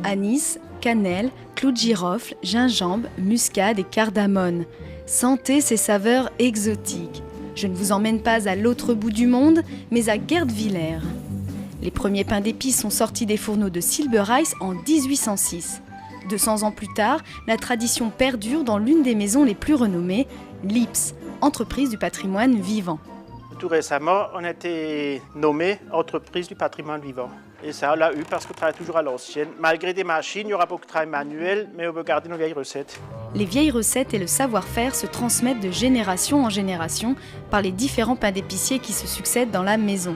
anis, cannelle, clou de girofle, gingembre, muscade et cardamone. Sentez ces saveurs exotiques. Je ne vous emmène pas à l'autre bout du monde, mais à Guerdwiller. Les premiers pains d'épices sont sortis des fourneaux de Silbereis en 1806. 200 ans plus tard, la tradition perdure dans l'une des maisons les plus renommées, Lips, entreprise du patrimoine vivant. Tout récemment, on a été nommé entreprise du patrimoine vivant. Et ça, on l'a eu parce qu'on travaille toujours à l'ancienne. Malgré des machines, il y aura beaucoup de travail manuel, mais on veut garder nos vieilles recettes. Les vieilles recettes et le savoir-faire se transmettent de génération en génération par les différents pains d'épicier qui se succèdent dans la maison.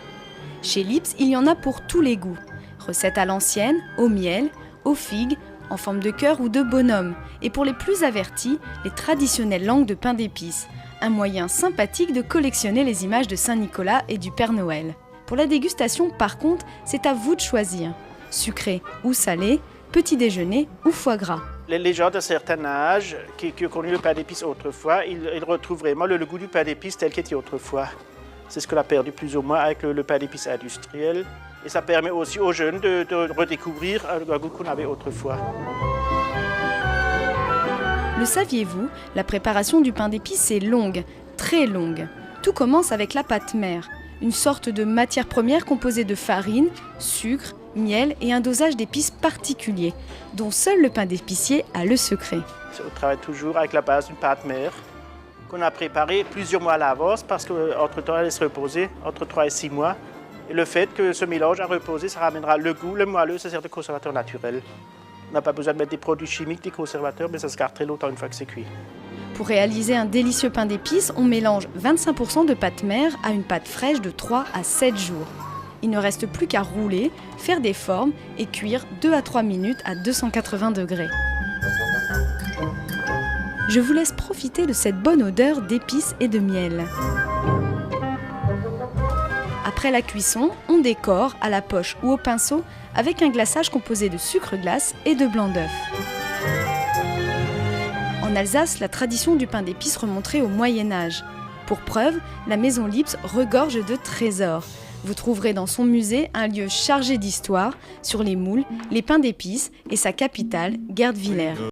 Chez Lips, il y en a pour tous les goûts. Recettes à l'ancienne, au miel, aux figues, en forme de cœur ou de bonhomme. Et pour les plus avertis, les traditionnelles langues de pain d'épices. Un moyen sympathique de collectionner les images de Saint-Nicolas et du Père Noël. Pour la dégustation, par contre, c'est à vous de choisir. Sucré ou salé, petit déjeuner ou foie gras. Les gens d'un certain âge qui ont connu le pain d'épices autrefois, ils retrouvent vraiment le goût du pain d'épices tel qu'il était autrefois. C'est ce qu'on a perdu plus ou moins avec le pain d'épices industriel. Et ça permet aussi aux jeunes de redécouvrir un goût qu'on avait autrefois. Le saviez-vous, la préparation du pain d'épices est longue, très longue. Tout commence avec la pâte mère, une sorte de matière première composée de farine, sucre, miel et un dosage d'épices particulier, dont seul le pain d'épicier a le secret. On travaille toujours avec la base d'une pâte mère qu'on a préparée plusieurs mois à l'avance parce qu'entre-temps, elle laisse reposer entre 3 et 6 mois. Et le fait que ce mélange a reposé, ça ramènera le goût, le moelleux, ça sert de conservateur naturel. On n'a pas besoin de mettre des produits chimiques, des conservateurs, mais ça se garde très longtemps une fois que c'est cuit. Pour réaliser un délicieux pain d'épices, on mélange 25% de pâte mère à une pâte fraîche de 3 à 7 jours. Il ne reste plus qu'à rouler, faire des formes et cuire 2 à 3 minutes à 280 degrés. Je vous laisse profiter de cette bonne odeur d'épices et de miel. Après la cuisson, on décore à la poche ou au pinceau avec un glaçage composé de sucre glace et de blanc d'œuf. En Alsace, la tradition du pain d'épices remonterait au Moyen-Âge. Pour preuve, la maison Lips regorge de trésors. Vous trouverez dans son musée un lieu chargé d'histoire sur les moules, les pains d'épices et sa capitale, Guerdwiller.